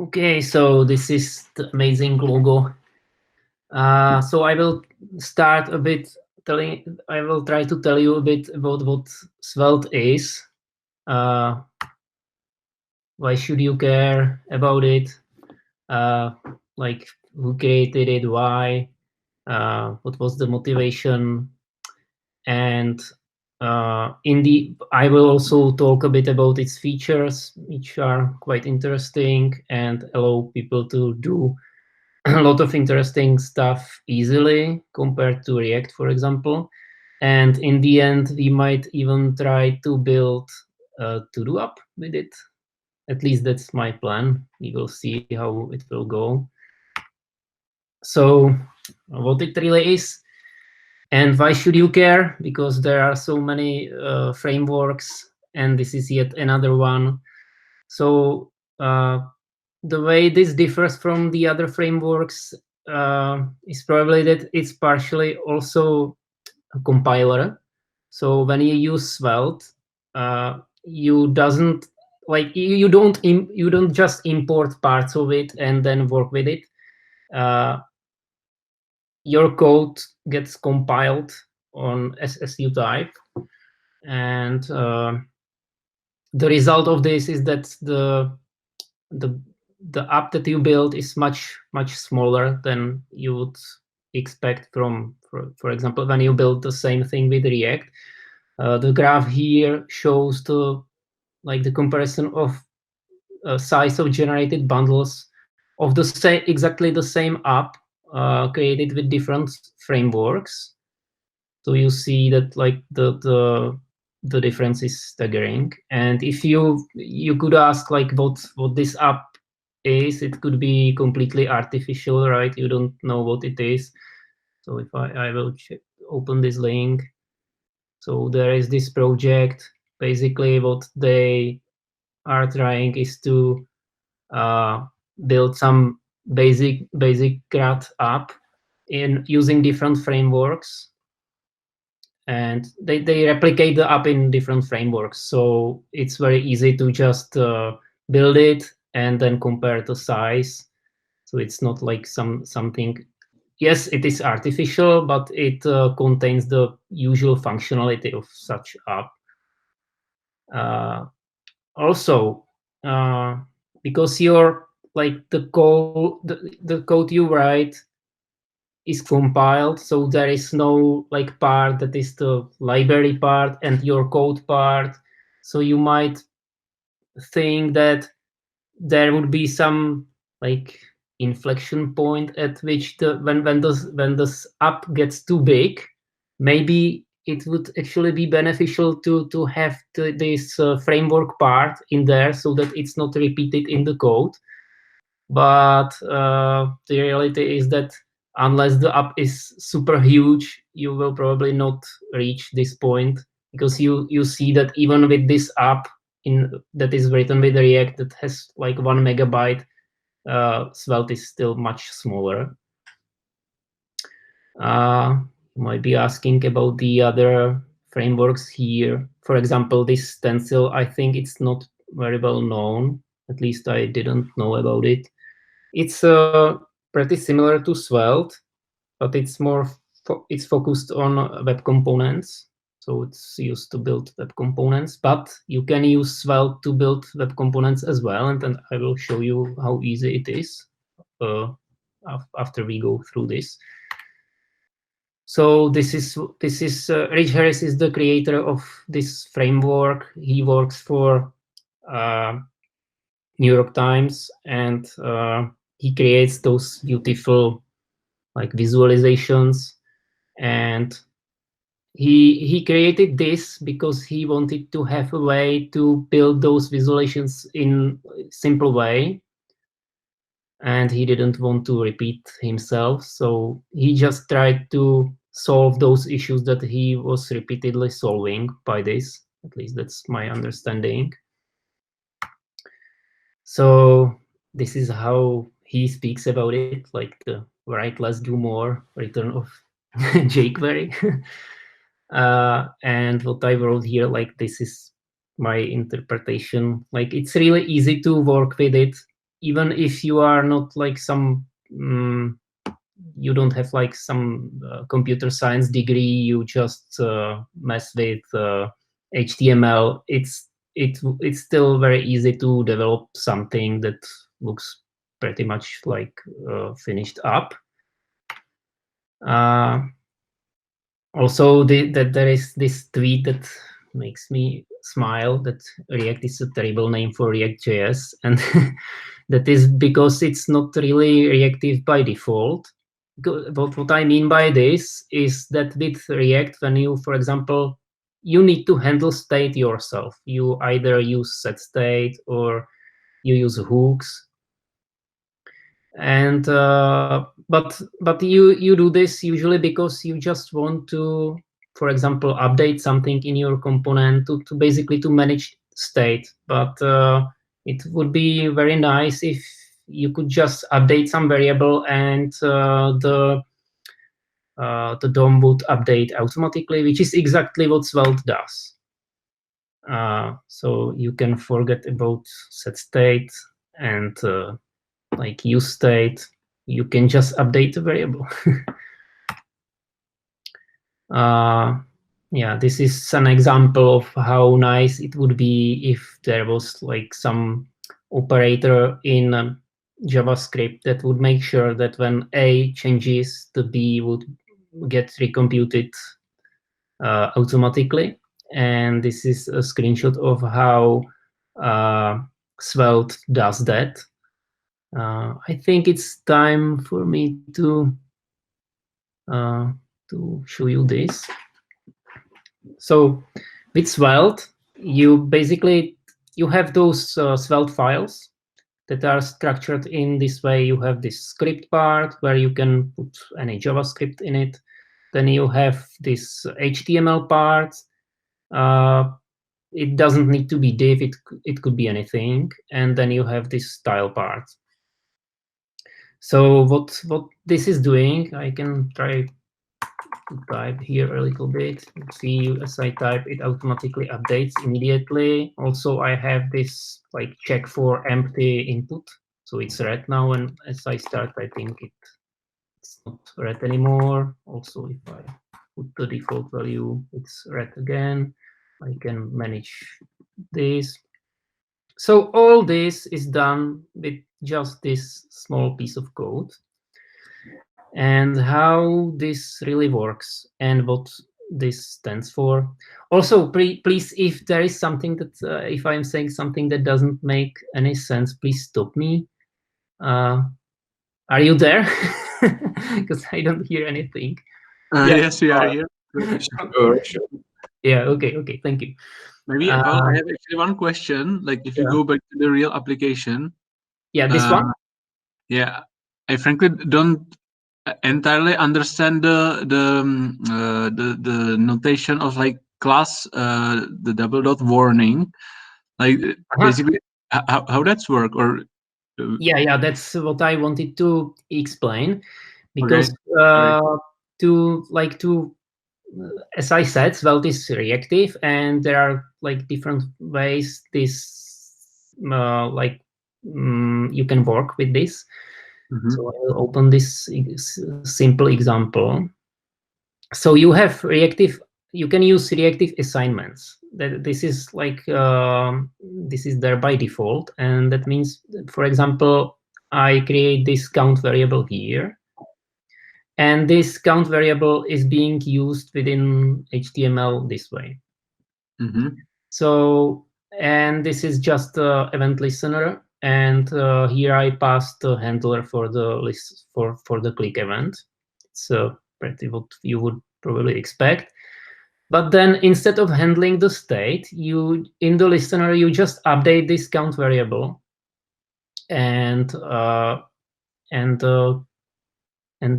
Okay, so this is the amazing logo. So I will start a bit I will try to tell you a bit about what Svelte is. Why should you care about it? Like who created it, why, what was the motivation, and I will also talk a bit about its features, which are quite interesting and allow people to do a lot of interesting stuff easily compared to React, for example. And in the end, we might even try to build a to-do app with it. At least that's my plan. We will see how it will go. So what it really is, and why should you care? Because there are so many frameworks, and this is yet another one. So the way this differs from the other frameworks is probably that it's partially also a compiler. So when you use Svelte, you doesn't like you don't just import parts of it and then work with it. Your code gets compiled on SSU type, and the result of this is that the app that you build is much smaller than you would expect from, for example, when you build the same thing with React. The graph here shows the comparison of size of generated bundles of exactly the same app created with different frameworks. So you see that the difference is staggering. And if you could ask what this app is, it could be completely artificial, right? You don't know what it is. So if I will open this link. So there is this project. Basically, what they are trying is to build some basic CRUD app in using different frameworks. And they replicate the app in different frameworks. So it's very easy to just build it and then compare the size. So it's not like something, yes, it is artificial, but it contains the usual functionality of such app. Also, because your the code you write is compiled, so there is no part that is the library part and your code part. So you might think that there would be some inflection point at which when this app gets too big, maybe it would actually be beneficial to have this framework part in there so that it's not repeated in the code. But the reality is that unless the app is super huge, you will probably not reach this point, because you see that even with this app that is written with React that has 1 megabyte, Svelte is still much smaller. You might be asking about the other frameworks here. For example, this stencil, I think it's not very well known. At least I didn't know about it. It's pretty similar to Svelte, but it's it's focused on web components. So it's used to build web components, but you can use Svelte to build web components as well. And then I will show you how easy it is after we go through this. So this is Rich Harris is the creator of this framework. He works for New York Times, and he creates those beautiful visualizations. And he created this because he wanted to have a way to build those visualizations in a simple way, and he didn't want to repeat himself, so he just tried to solve those issues that he was repeatedly solving by this. At least that's my understanding. So this is how he speaks about it, like the write less, do more, return of jQuery. And what I wrote here, this is my interpretation. It's really easy to work with it. even if you are not like some you don't have like some computer science degree, you just mess with HTML, it's still very easy to develop something that looks pretty much like finished up. Also, that there is this tweet that makes me smile, that React is a terrible name for React.js, and that is because it's not really reactive by default. What I mean by this is that with React, when you, for example, you need to handle state yourself. You either use set state or you use hooks. And but you do this usually because you just want to, for example, update something in your component to basically to manage state. But it would be very nice if you could just update some variable and the DOM would update automatically, which is exactly what Svelte does. So you can forget about set state and like use state. You can just update a variable. Yeah, this is an example of how nice it would be if there was like some operator in JavaScript that would make sure that when A changes, the B would get recomputed automatically. And this is a screenshot of how Svelte does that. I think it's time for me to show you this. So with Svelte, you have those Svelte files that are structured in this way. You have this script part where you can put any JavaScript in it. Then you have this HTML part. It doesn't need to be div, it could be anything. And then you have this style part. So what this is doing, I can try to type here a little bit. See, as I type, it automatically updates immediately. Also, I have this like check for empty input. So it's red now, and as I start typing, it's not red anymore. Also, if I put the default value, it's red again. I can manage this. So all this is done with just this small piece of code. And how this really works and what this stands for. Also, please, if there is something that, if I'm saying something that doesn't make any sense, please stop me. Are you there? Because I don't hear anything. Yeah. Yes, we are here. Sure. Yeah, okay, thank you. Maybe I have actually one question. Like, if you go back to the real application. Yeah, this one? Yeah, I frankly don't entirely understand the notation of like class, the double dot warning. Like, basically, how that's work, or yeah, that's what I wanted to explain, because as I said, Svelte is reactive, and there are like different ways this you can work with this. So I will open this simple example. So you have reactive. You can use reactive assignments. This is like this is there by default, and that means, for example, I create this count variable here, and this count variable is being used within HTML this way. So, and this is just the event listener, and here I pass the handler for the list for the click event. It's pretty what you would probably expect. But then instead of handling the state, you in the listener you just update this count variable, and the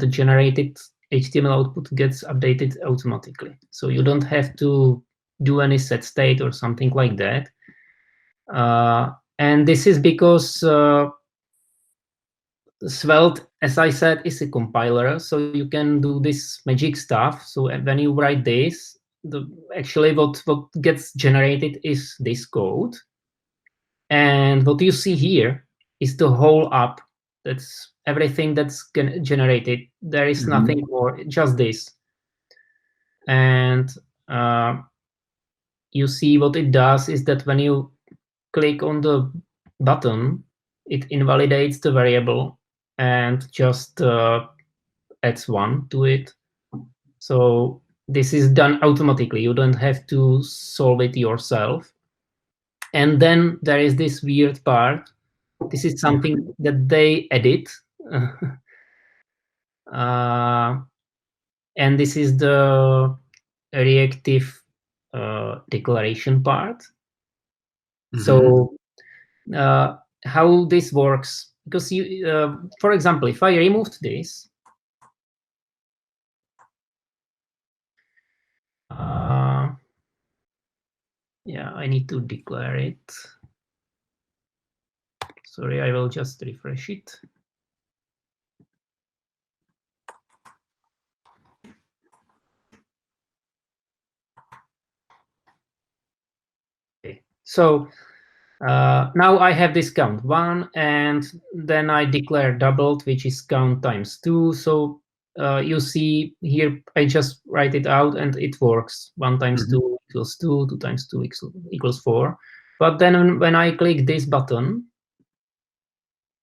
generated HTML output gets updated automatically. So you don't have to do any set state or something like that. And this is because Svelte, as I said, is a compiler, so you can do this magic stuff. So when you write this, actually what gets generated is this code. And what you see here is the whole app. That's everything that's generated. There is nothing more, just this. And you see what it does is that when you click on the button, it invalidates the variable and just adds 1 to it. So this is done automatically. You don't have to solve it yourself. And then there is this weird part. This is something that they edit. And this is the reactive declaration part. So how this works, because you, for example, if I removed this, yeah, I need to declare it. Sorry, I will just refresh it. Okay, so now I have this count 1, and then I declare doubled, which is count times 2. So you see here, I just write it out and it works. 1 times 2 equals 2, 2 times 2 equals 4. But then when I click this button,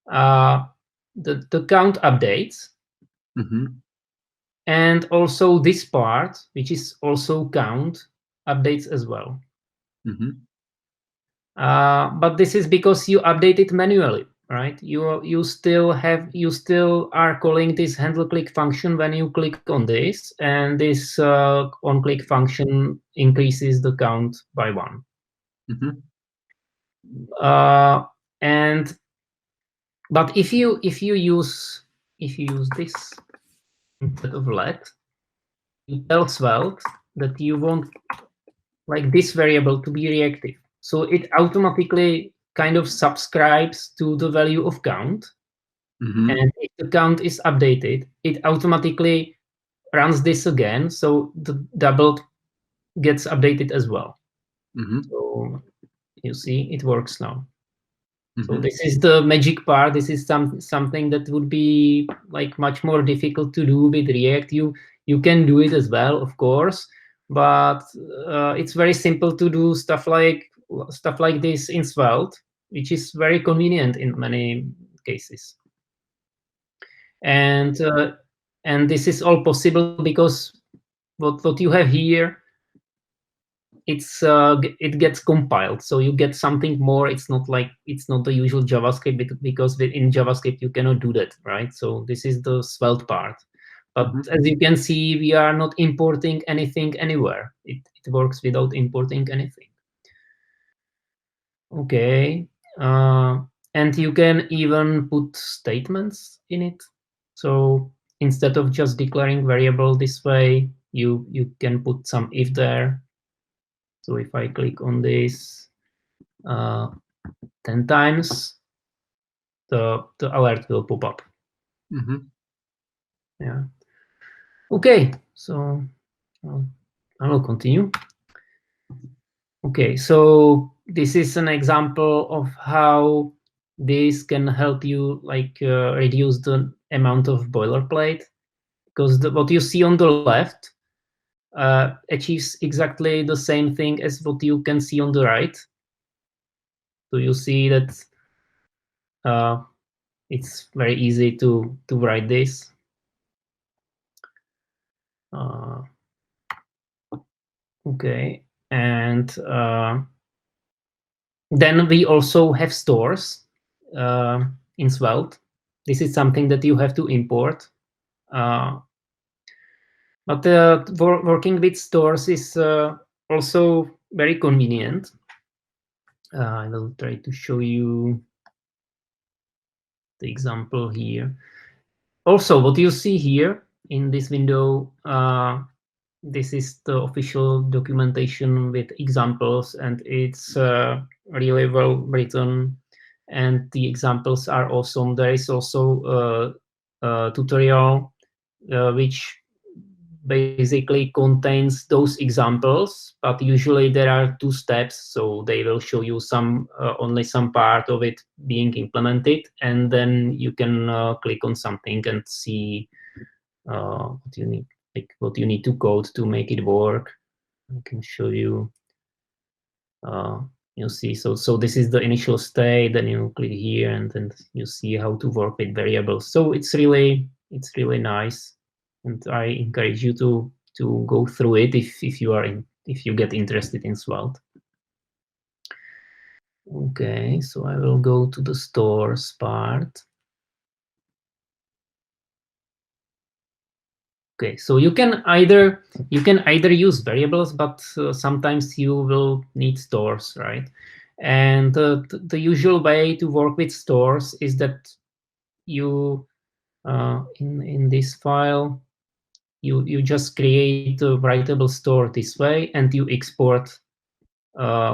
the count updates. And also this part, which is also count, updates as well. But this is because you update it manually, right? You still are calling this handle click function when you click on this, and this on click function increases the count by 1. But if you use this instead of let, you tell Svelte that you want like this variable to be reactive. So it automatically kind of subscribes to the value of count. And if the count is updated, it automatically runs this again. So the doubled gets updated as well. So you see, it works now. So this is the magic part. This is something that would be like much more difficult to do with React. You can do it as well, of course, but it's very simple to do stuff like this in Svelte, which is very convenient in many cases. And this is all possible because what you have here, it gets compiled, so you get something more. It's not the usual JavaScript, because in JavaScript you cannot do that, right? So this is the Svelte part. But as you can see, we are not importing anything anywhere. It works without importing anything. Okay, and you can even put statements in it. So instead of just declaring variable this way, you can put some if there. So if I click on this 10 times, the alert will pop up. Yeah. Okay, so I will continue. Okay, so this is an example of how this can help you reduce the amount of boilerplate, because what you see on the left achieves exactly the same thing as what you can see on the right. So you see that it's very easy to write this. Okay, and then we also have stores in Svelte. This is something that you have to import. But working with stores is also very convenient. I will try to show you the example here. Also, what you see here in this window, this is the official documentation with examples, and it's really well written, and the examples are awesome. There is also a tutorial which basically contains those examples, but usually there are 2 steps, so they will show you only some part of it being implemented, and then you can click on something and see what you need, like what you need to code to make it work. I can show you. You'll see. So this is the initial state. Then you click here, and then you see how to work with variables. So it's really nice, and I encourage you to go through it if you get interested in Svelte. Okay, so I will go to the stores part. Okay, so you can either use variables, but sometimes you will need stores, right? And the usual way to work with stores is that you in this file you just create a writable store this way, and you export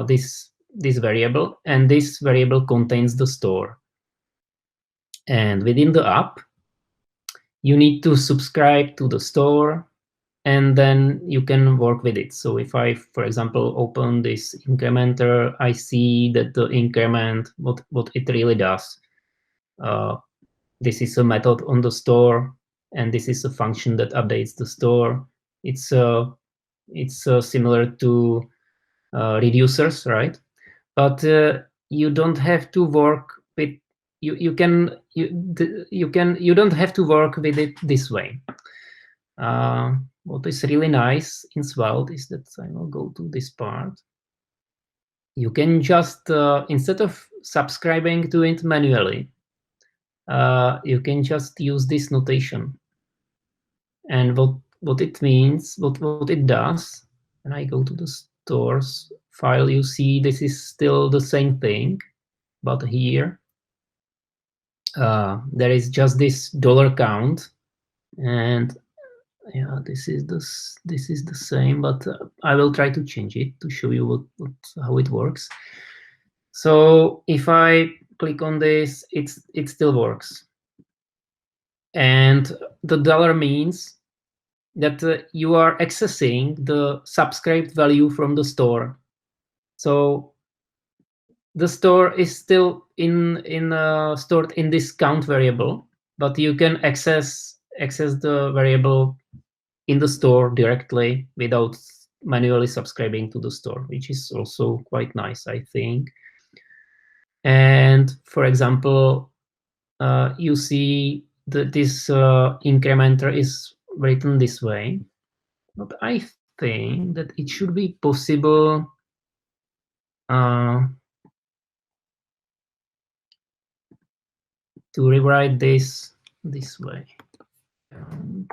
this variable, and this variable contains the store. And within the app, you need to subscribe to the store, and then you can work with it. So if I, for example, open this incrementer, I see that the increment, what it really does. This is a method on the store, and this is a function that updates the store. It's similar to reducers, right? But you don't have to work with you don't have to work with it this way. What is really nice in Svelte is that I will go to this part. You can just, instead of subscribing to it manually, you can just use this notation. And what it means, what it does, when I go to the stores file, you see this is still the same thing, but here there is just this $count, and yeah, this is the same, but I will try to change it to show you how it works. So if I click on this, it still works, and the $, means that you are accessing the subscribed value from the store. So the store is still stored in this count variable, but you can access the variable in the store directly without manually subscribing to the store, which is also quite nice, I think. And for example, you see that this incrementer is written this way, but I think that it should be possible to rewrite this way. And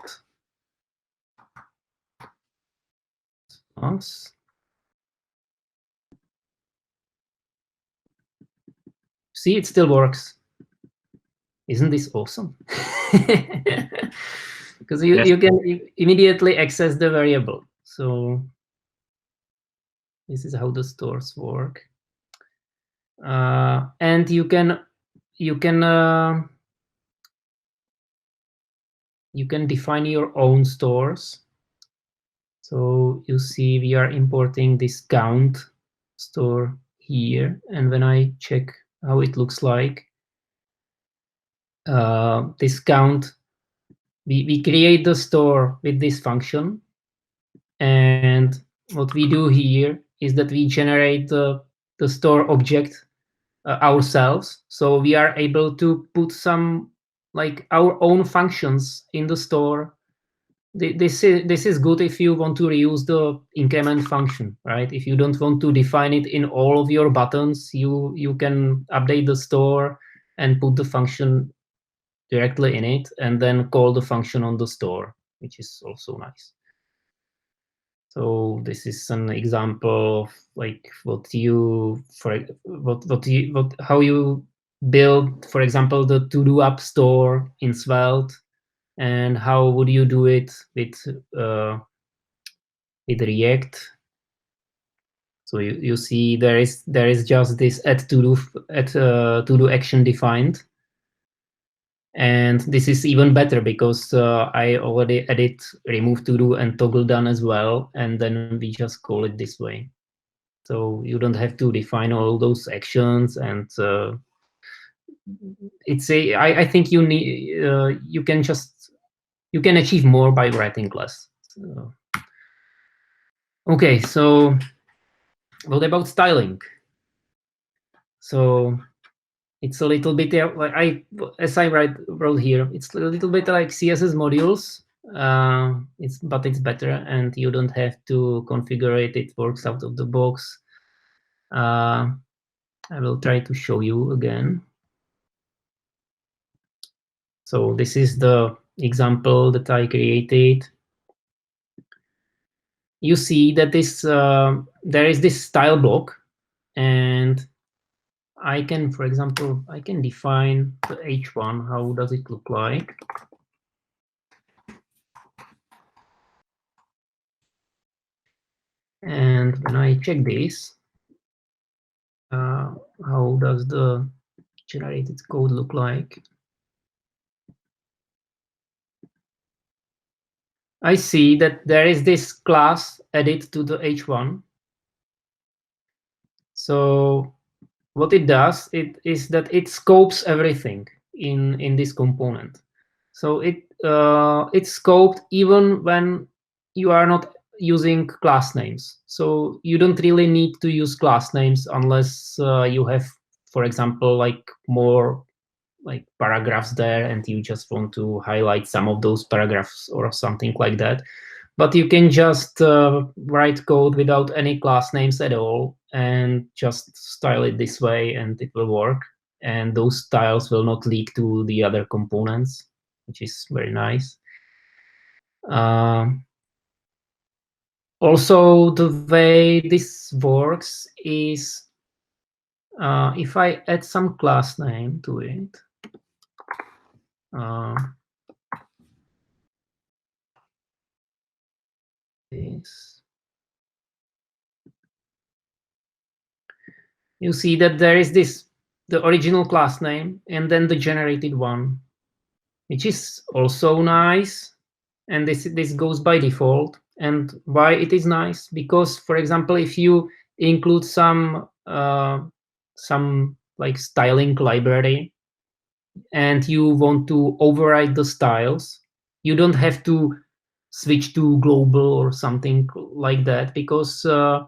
see, it still works. Isn't this awesome? Because you can immediately access the variable. So this is how the stores work. And you can define your own stores. So you see we are importing this count store here, and when I check how it looks like, this count, we create the store with this function, and what we do here is that we generate the store object ourselves. So we are able to put some like our own functions in the store. This is good if you want to reuse the increment function, right? If you don't want to define it in all of your buttons, you can update the store and put the function directly in it, and then call the function on the store, which is also nice. So this is an example of like how you build, for example, the to-do app store in Svelte, and how would you do it with React. So you see there is just this add to-do action defined, And this is even better because I already added remove to do and toggle done as well, and then we just call it this way. So you don't have to define all those actions, and I think you need you can achieve more by writing less. So, okay, so what about styling? So it's a little bit like as I wrote here, it's a little bit like CSS modules. But it's better, and you don't have to configure it. It works out of the box. I will try to show you again. So this is the example that I created. You see that this there is this style block, and I can, for example, I can define the H1. How does it look like? And when I check this, how does the generated code look like? I see that there is this class added to the H1. So what it does is that it scopes everything in this component. So it's scoped even when you are not using class names. So you don't really need to use class names unless you have, for example, like more like paragraphs there, and you just want to highlight some of those paragraphs or something like that. But you can just write code without any class names at all and just style it this way, and it will work. And those styles will not leak to the other components, which is very nice. Also, the way this works is if I add some class name to it, this, you see that there is the original class name and then the generated one, which is also nice. And this goes by default. And why it is nice? Because, for example, if you include some like styling library and you want to override the styles, you don't have to switch to global or something like that, because that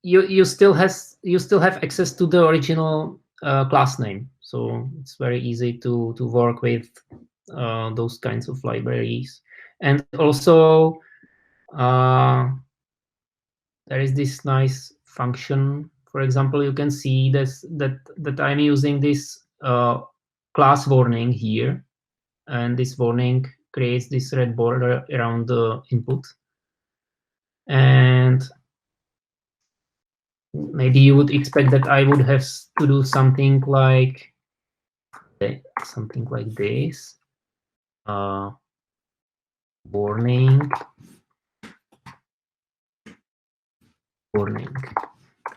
you still have access to the original class name. So it's very easy to work with those kinds of libraries. And also there is this nice function. For example, you can see that I'm using this class warning here, and this warning creates this red border around the input. And maybe you would expect that I would have to do something like this. Warning,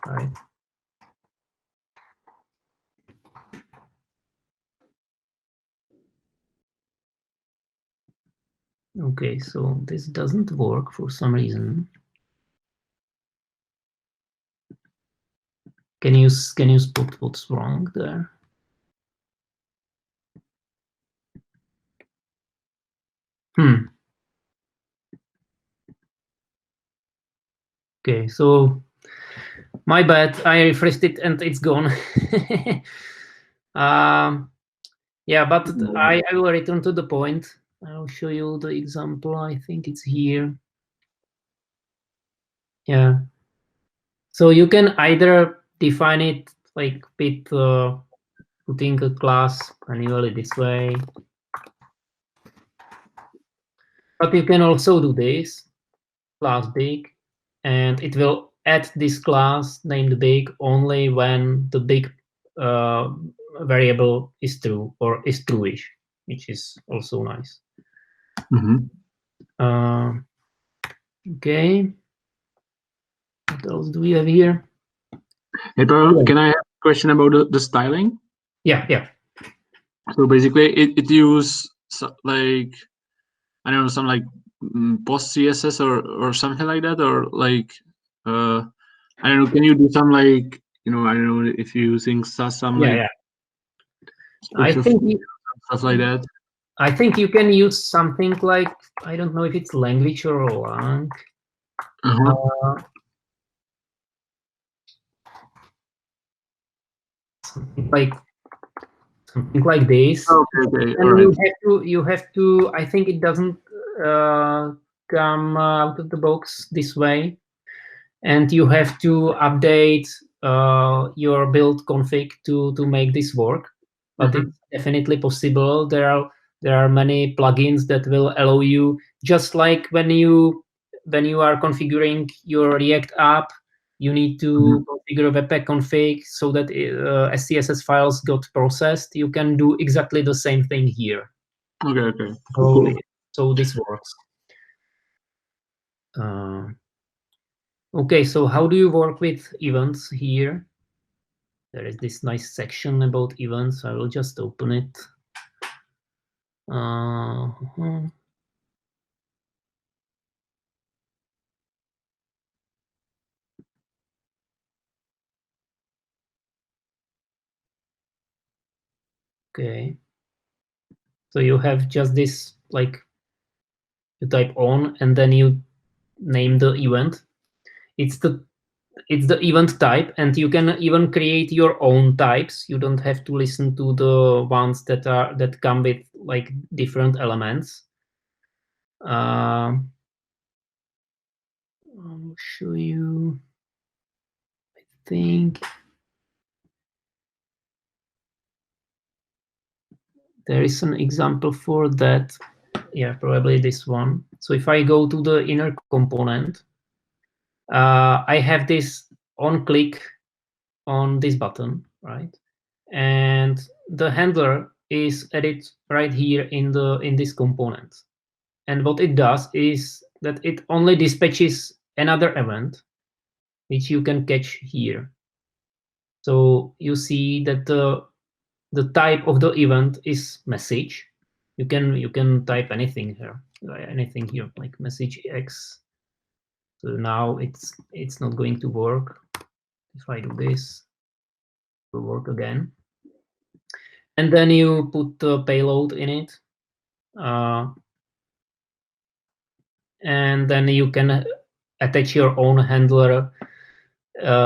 right? Okay, so this doesn't work for some reason. Can you spot what's wrong there? Okay, so my bad. I refreshed it and it's gone. Yeah, but I will return to the point. I'll show you the example. I think it's here. Yeah. So you can either define it like with putting a class manually this way, but you can also do this, class big, and it will add this class named big only when the big variable is true or is trueish, which is also nice. Okay. What else do we have here? Hey, Pavel, can I have question about the styling. Yeah. So basically, it use like, I don't know, some like post CSS or something like that, or like I don't know. Can you do some like, I don't know if you're using some like Yeah. I special think stuff like that. I think you can use something like, I don't know if it's language or lang. Something like this. Okay. All And right. you have to. I think it doesn't come out of the box this way, and you have to update your build config to make this work. But it's definitely possible. There are many plugins that will allow you, just like when you are configuring your React app, you need to configure a webpack config so that SCSS files got processed. You can do exactly the same thing here. Okay. So this works. Okay, so how do you work with events here? There is this nice section about events. I will just open it. Okay. So you have just this, like, you type on and then you name the event. It's the event type, and you can even create your own types. You don't have to listen to the ones that come with like different elements. I'll show you. I think there is an example for that. Yeah, probably this one. So if I go to the inner component, I have this on click on this button, right? And the handler is added right here in this component. And what it does is that it only dispatches another event, which you can catch here. So you see that the type of the event is message. You can type anything here, like message X. So now it's not going to work. If I do this, it will work again. And then you put the payload in it. And then you can attach your own handler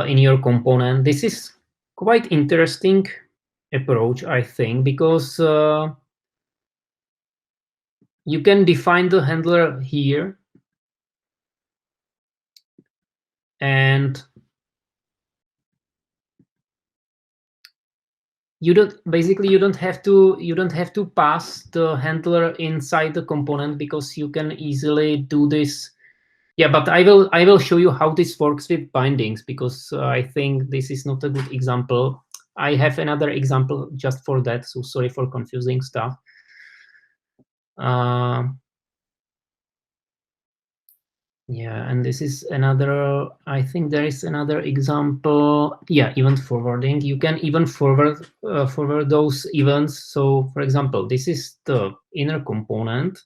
in your component. This is quite interesting approach, I think, because you can define the handler here, and you don't have to pass the handler inside the component, because you can easily do this. Yeah, but I will show you how this works with bindings, because I think this is not a good example. I have another example just for that, so sorry for confusing stuff. Yeah, and this is another, I think there is another example. Yeah, event forwarding. You can even forward those events. So for example, this is the inner component.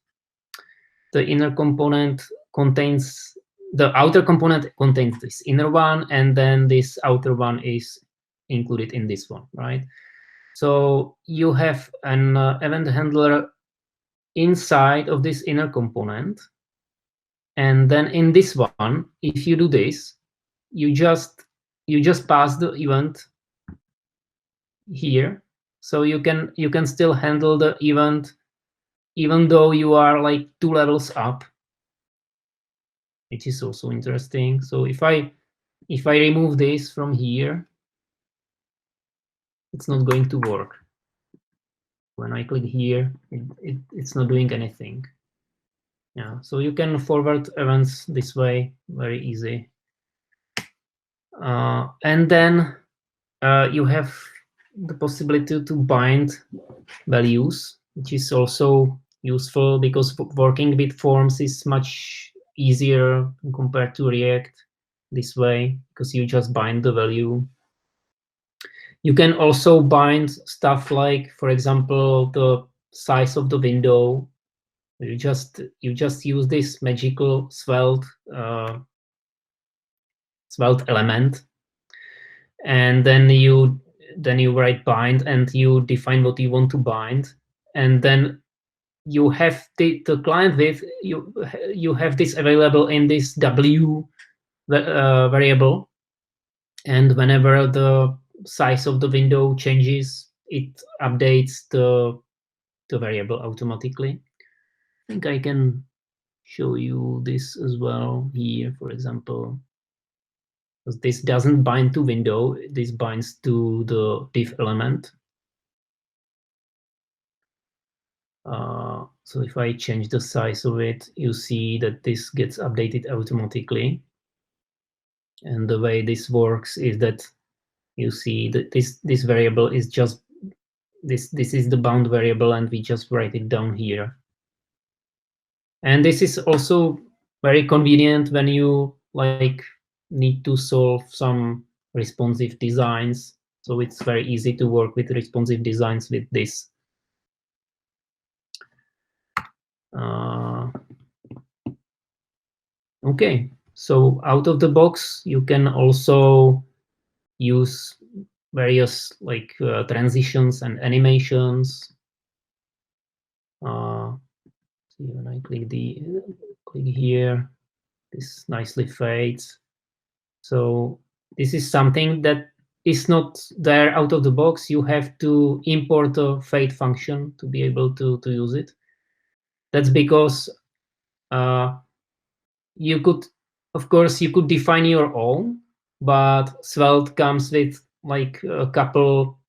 The inner component contains, the outer component contains this inner one, and then this outer one is included in this one, right? So you have an event handler inside of this inner component. And then in this one, if you do this, you just pass the event here. So you can still handle the event even though you are like 2 levels up, which is also interesting. So if I remove this from here, it's not going to work. When I click here, it's not doing anything. Yeah, so you can forward events this way, very easy. And then you have the possibility to bind values, which is also useful because working with forms is much easier compared to React this way, because you just bind the value. You can also bind stuff like, for example, the size of the window. You just use this magical Svelte element, and then you write bind, and you define what you want to bind, and then you have the client with you have this available in this W variable, and whenever the size of the window changes, it updates the variable automatically. I think I can show you this as well here, for example, because this doesn't bind to window, this binds to the div element. So if I change the size of it, you see that this gets updated automatically. And the way this works is that you see that this variable is just this is the bound variable, and we just write it down here. And this is also very convenient when you like need to solve some responsive designs. So it's very easy to work with responsive designs with this. Okay, so out of the box, you can also use various like transitions and animations. See, when I click here, this nicely fades. So this is something that is not there out of the box. You have to import a fade function to be able to use it. That's because you could, of course, you could define your own, but Svelte comes with like a couple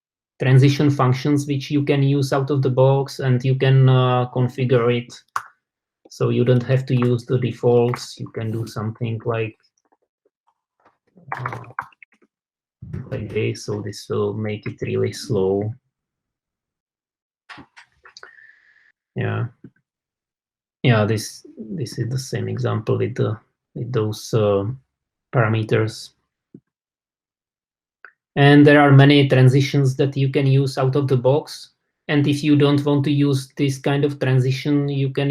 transition functions which you can use out of the box, and you can configure it. So you don't have to use the defaults. You can do something like this. So this will make it really slow. Yeah. Yeah, this is the same example with those parameters. And there are many transitions that you can use out of the box. And if you don't want to use this kind of transition, you can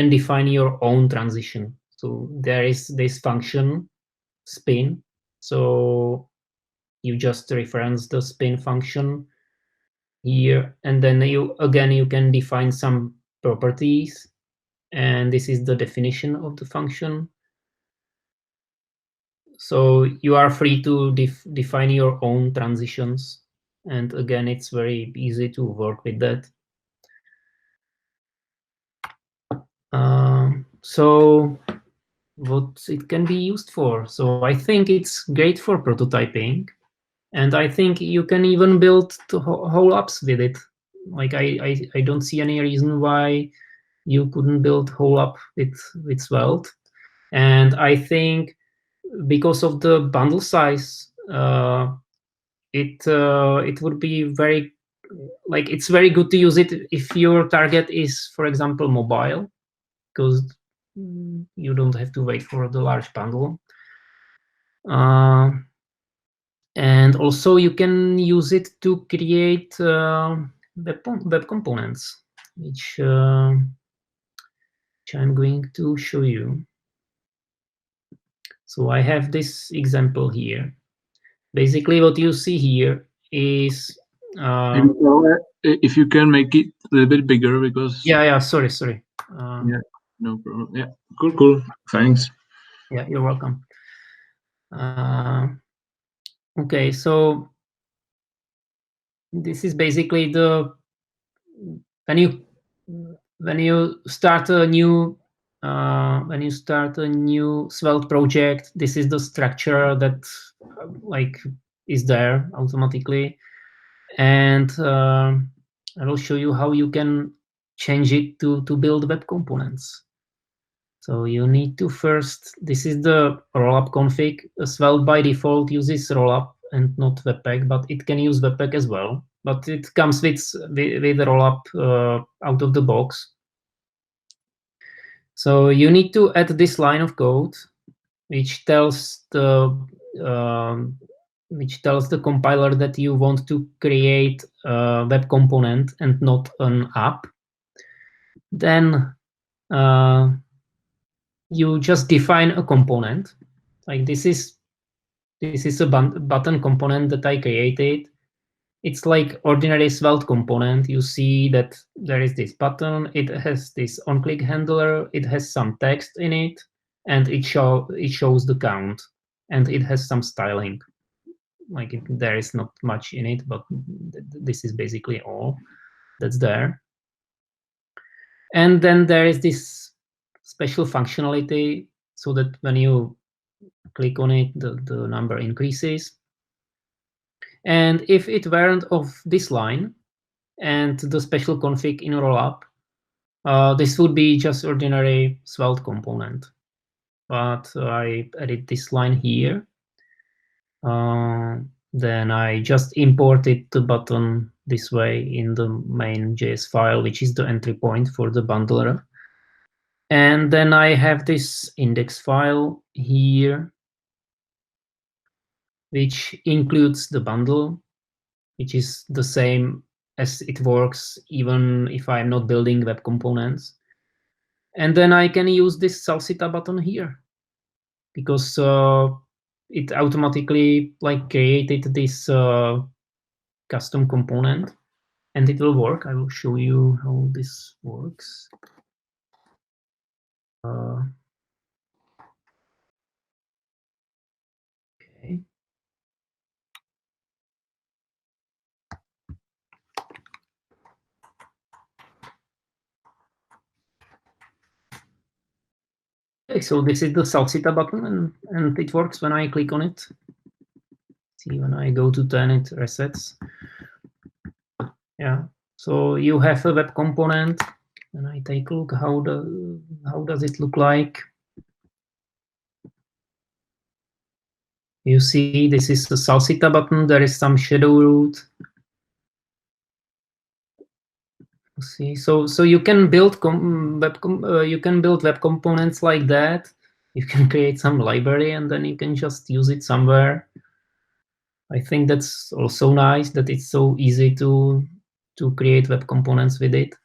define your own transition. So there is this function spin. So you just reference the spin function here, and then you can define some properties, and this is the definition of the function. So you are free to define your own transitions, and again, it's very easy to work with that. So what it can be used for? So I think it's great for prototyping, and I think you can even build the whole apps with it. Like I don't see any reason why you couldn't build whole app with Svelte. And I think because of the bundle size, it would be very, like, it's very good to use it if your target is, for example, mobile, because you don't have to wait for the large bundle. And also you can use it to create web components, which I'm going to show you. So I have this example here. Basically, what you see here is if you can make it a little bit bigger, because yeah, sorry. Yeah, no problem. Yeah, cool. Thanks. Yeah, you're welcome. Okay, so this is basically the when you start a new Svelte project, this is the structure that like is there automatically, and I will show you how you can change it to build web components. So you need to first, this is the rollup config. Svelte by default uses rollup and not Webpack, but it can use Webpack as well. But it comes with rollup out of the box. So you need to add this line of code, which tells the which tells the compiler that you want to create a web component and not an app. Then you just define a component. Like this is a button component that I created. It's like ordinary Svelte component. You see that there is this button. It has this on-click handler. It has some text in it, and it shows the count, and it has some styling. Like there is not much in it, but this is basically all that's there. And then there is this special functionality so that when you click on it, the number increases. And if it weren't of this line and the special config in rollup, this would be just ordinary Svelte component. But I added this line here. Then I just imported the button this way in the main.js file, which is the entry point for the bundler. And then I have this index file here, which includes the bundle, which is the same as it works even if I'm not building web components. And then I can use this Salsita button here because it automatically like created this custom component, and it will work. I will show you how this works. Okay. Okay, so this is the Salsita button, and it works when I click on it. See, when I go to 10, it resets. Yeah, so you have a web component, and I take a look how does it look like. You see, this is the Salsita button. There is some shadow root. See, so you can build web components like that. You can create some library, and then you can just use it somewhere. I think that's also nice that it's so easy to create web components with it.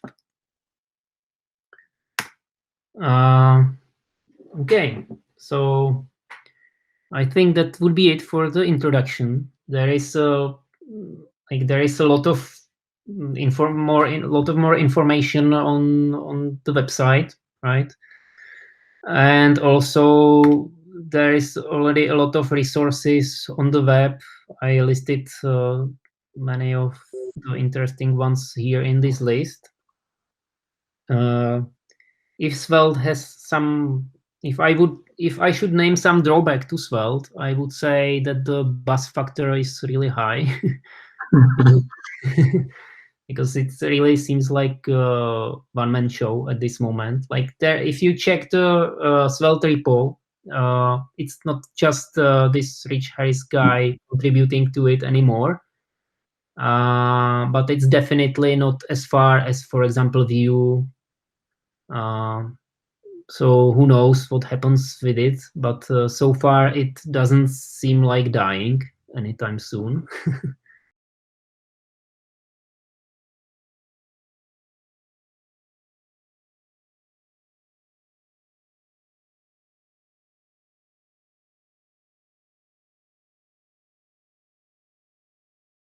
Okay, so I think that would be it for the introduction. There is a lot of more information on the website, right? And also there is already a lot of resources on the web. I listed many of the interesting ones here in this list. If Svelte has some, if I should name some drawback to Svelte, I would say that the buzz factor is really high. Because it really seems like a one-man show at this moment. Like there, if you check the Svelte repo, it's not just this Rich Harris guy contributing to it anymore. But it's definitely not as far as, for example, Vue. So who knows what happens with it? But so far, it doesn't seem like dying anytime soon.